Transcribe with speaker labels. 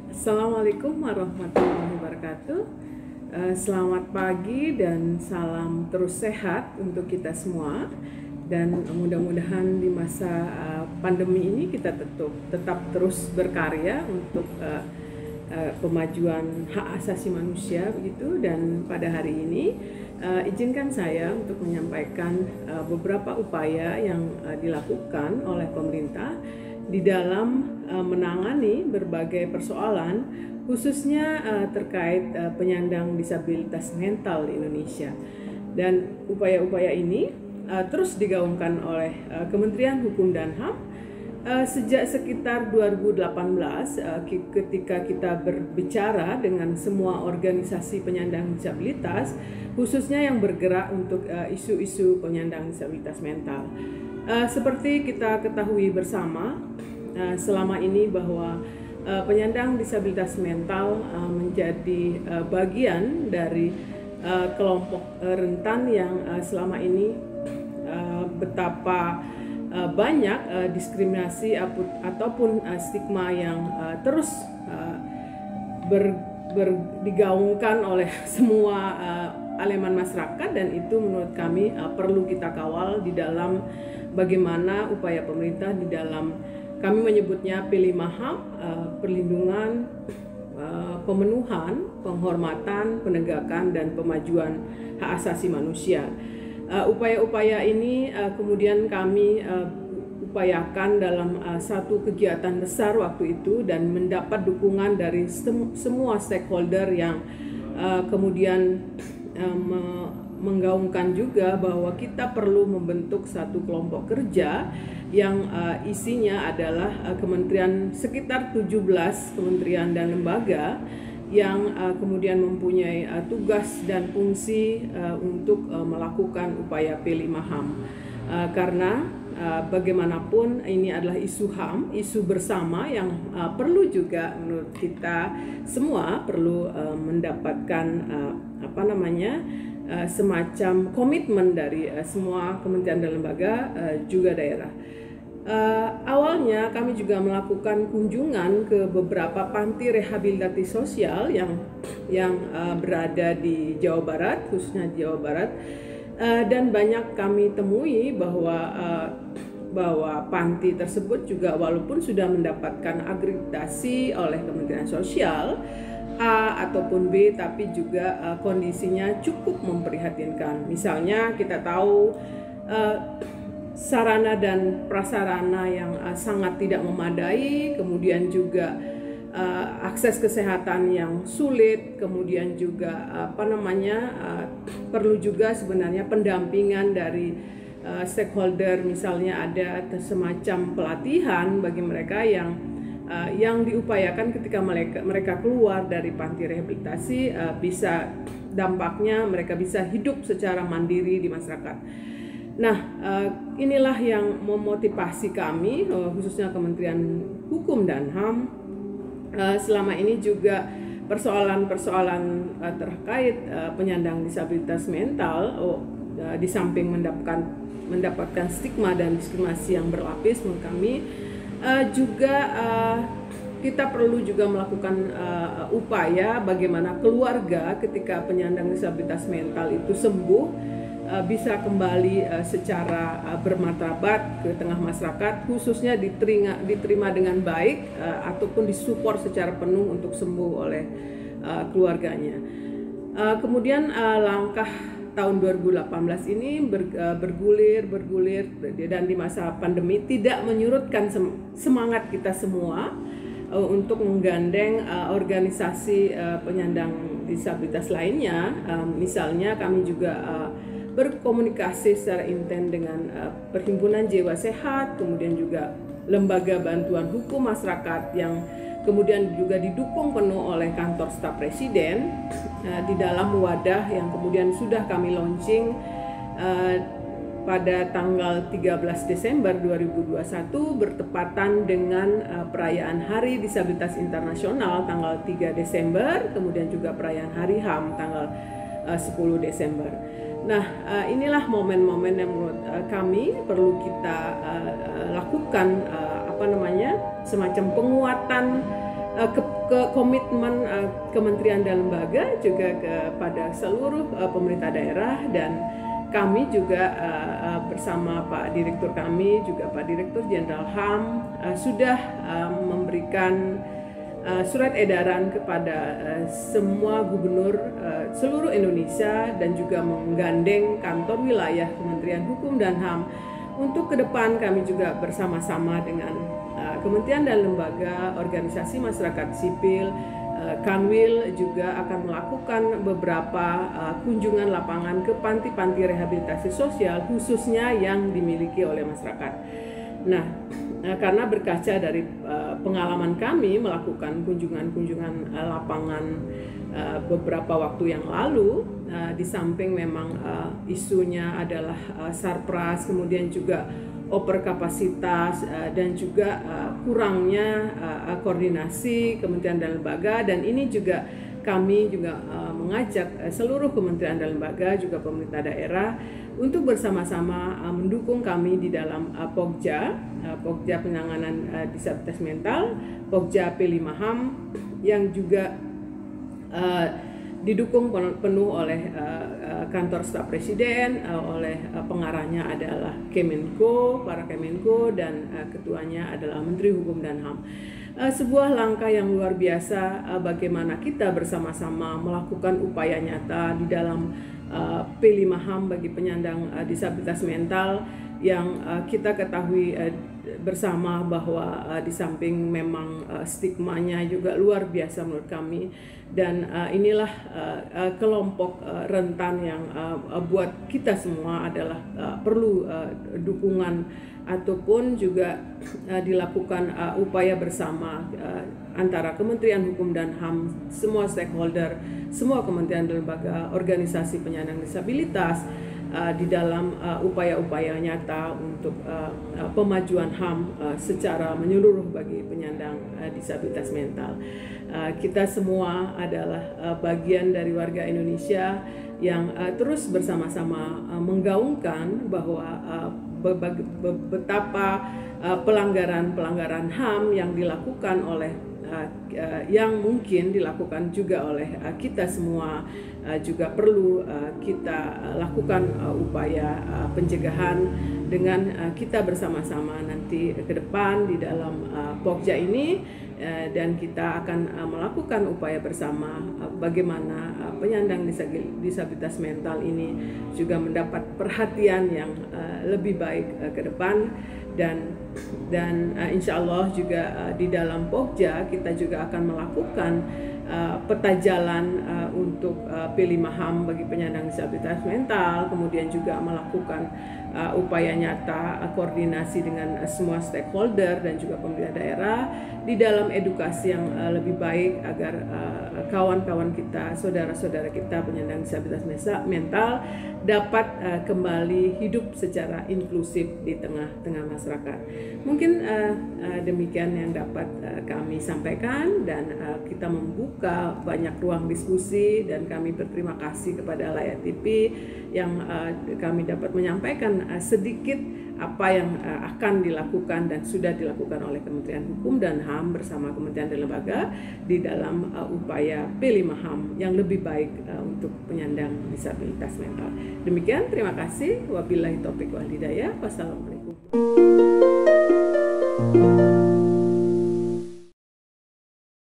Speaker 1: Assalamualaikum warahmatullahi wabarakatuh. Selamat pagi dan salam terus sehat untuk kita semua. Dan mudah-mudahan di masa pandemi ini kita tetap terus berkarya untuk pemajuan hak asasi manusia begitu. Dan pada hari ini izinkan saya untuk menyampaikan beberapa upaya yang dilakukan oleh pemerintah di dalam menangani berbagai persoalan, khususnya terkait penyandang disabilitas mental di Indonesia. Dan upaya-upaya ini terus digaungkan oleh Kementerian Hukum dan HAM sejak sekitar 2018 ketika kita berbicara dengan semua organisasi penyandang disabilitas, khususnya yang bergerak untuk isu-isu penyandang disabilitas mental. Seperti kita ketahui bersama selama ini bahwa penyandang disabilitas mental menjadi bagian dari kelompok rentan yang selama ini betapa banyak diskriminasi ataupun stigma yang terus digaungkan oleh semua elemen masyarakat, dan itu menurut kami perlu kita kawal di dalam bagaimana upaya pemerintah di dalam, kami menyebutnya P5HAM, perlindungan, pemenuhan, penghormatan, penegakan, dan pemajuan hak asasi manusia. Upaya-upaya ini kemudian kami upayakan dalam satu kegiatan besar waktu itu dan mendapat dukungan dari semua stakeholder yang kemudian menggaungkan juga bahwa kita perlu membentuk satu kelompok kerja yang isinya adalah kementerian, sekitar 17 kementerian dan lembaga yang kemudian mempunyai tugas dan fungsi untuk melakukan upaya P5HAM. Karena bagaimanapun ini adalah isu HAM, isu bersama yang perlu juga menurut kita semua perlu mendapatkan semacam komitmen dari semua kementerian dan lembaga juga daerah. Awalnya kami juga melakukan kunjungan ke beberapa panti rehabilitasi sosial yang berada di Jawa Barat, khususnya di Jawa Barat, dan banyak kami temui bahwa panti tersebut juga walaupun sudah mendapatkan akreditasi oleh Kementerian Sosial A ataupun B, tapi juga kondisinya cukup memprihatinkan. Misalnya kita tahu sarana dan prasarana yang sangat tidak memadai, kemudian juga akses kesehatan yang sulit, kemudian juga perlu juga sebenarnya pendampingan dari stakeholder, misalnya ada semacam pelatihan bagi mereka yang diupayakan ketika mereka keluar dari panti rehabilitasi, bisa dampaknya mereka bisa hidup secara mandiri di masyarakat. Nah, inilah yang memotivasi kami, khususnya Kementerian Hukum dan HAM, selama ini juga persoalan-persoalan terkait penyandang disabilitas mental, di samping mendapatkan stigma dan diskriminasi yang berlapis, menurut kami juga kita perlu juga melakukan upaya bagaimana keluarga ketika penyandang disabilitas mental itu sembuh bisa kembali secara bermartabat ke tengah masyarakat, khususnya diterima dengan baik ataupun disupport secara penuh untuk sembuh oleh keluarganya. Kemudian langkah tahun 2018 ini bergulir dan di masa pandemi tidak menyurutkan semangat kita semua untuk menggandeng organisasi penyandang disabilitas lainnya. Misalnya kami juga berkomunikasi secara intens dengan Perhimpunan Jiwa Sehat, kemudian juga Lembaga Bantuan Hukum Masyarakat yang kemudian juga didukung penuh oleh Kantor Staf Presiden di dalam wadah yang kemudian sudah kami launching pada tanggal 13 Desember 2021 bertepatan dengan perayaan Hari Disabilitas Internasional tanggal 3 Desember, kemudian juga perayaan Hari HAM tanggal 10 Desember. Nah, inilah momen-momen yang menurut kami perlu kita lakukan semacam penguatan ke komitmen kementerian dan lembaga juga kepada seluruh pemerintah daerah, dan kami juga bersama Pak Direktur kami, juga Pak Direktur Jenderal HAM sudah memberikan surat edaran kepada semua gubernur seluruh Indonesia dan juga menggandeng kantor wilayah Kementerian Hukum dan HAM untuk ke depan kami juga bersama-sama dengan kementerian dan lembaga, organisasi masyarakat sipil, Kanwil juga akan melakukan beberapa kunjungan lapangan ke panti-panti rehabilitasi sosial khususnya yang dimiliki oleh masyarakat. Nah, karena berkaca dari pengalaman kami melakukan kunjungan-kunjungan lapangan beberapa waktu yang lalu, di samping memang isunya adalah sarpras, kemudian juga overkapasitas dan juga kurangnya koordinasi kementerian dan lembaga, dan ini juga kami juga mengajak seluruh kementerian dan lembaga juga pemerintah daerah untuk bersama-sama mendukung kami di dalam Pokja penanganan disabilitas mental, Pokja P5HAM yang juga didukung penuh oleh kantor staf presiden, oleh pengarahnya adalah Kemenko, para Kemenko, dan ketuanya adalah Menteri Hukum dan HAM. Sebuah langkah yang luar biasa bagaimana kita bersama-sama melakukan upaya nyata di dalam P5HAM bagi penyandang disabilitas mental yang kita ketahui bersama bahwa di samping memang stigmanya juga luar biasa menurut kami, dan inilah kelompok rentan yang buat kita semua adalah perlu dukungan ataupun juga dilakukan upaya bersama antara Kementerian Hukum dan HAM, semua stakeholder, semua kementerian dan lembaga, organisasi penyandang disabilitas di dalam upaya-upaya nyata untuk pemajuan HAM secara menyeluruh bagi penyandang disabilitas mental. Kita semua adalah bagian dari warga Indonesia yang terus bersama-sama menggaungkan bahwa betapa pelanggaran-pelanggaran HAM yang dilakukan oleh yang mungkin dilakukan juga oleh kita semua juga perlu kita lakukan upaya pencegahan dengan kita bersama-sama nanti ke depan di dalam Pokja ini, dan kita akan melakukan upaya bersama bagaimana penyandang disabilitas mental ini juga mendapat perhatian yang lebih baik ke depan, dan insya Allah juga di dalam Pokja kita juga akan melakukan peta jalan untuk P5HAM bagi penyandang disabilitas mental, kemudian juga melakukan upaya nyata koordinasi dengan semua stakeholder dan juga pemerintah daerah di dalam edukasi yang lebih baik agar kawan-kawan kita, saudara-saudara kita penyandang disabilitas mental dapat kembali hidup secara inklusif di tengah-tengah masyarakat. Mungkin demikian yang dapat kami sampaikan, dan kita membuka banyak ruang diskusi, dan kami berterima kasih kepada Layar TV yang kami dapat menyampaikan sedikit apa yang akan dilakukan dan sudah dilakukan oleh Kementerian Hukum dan HAM bersama kementerian dan lembaga di dalam upaya P5HAM yang lebih baik untuk penyandang disabilitas mental. Demikian, terima kasih. Wabillahi taufiq wal hidayah. Wassalamualaikum.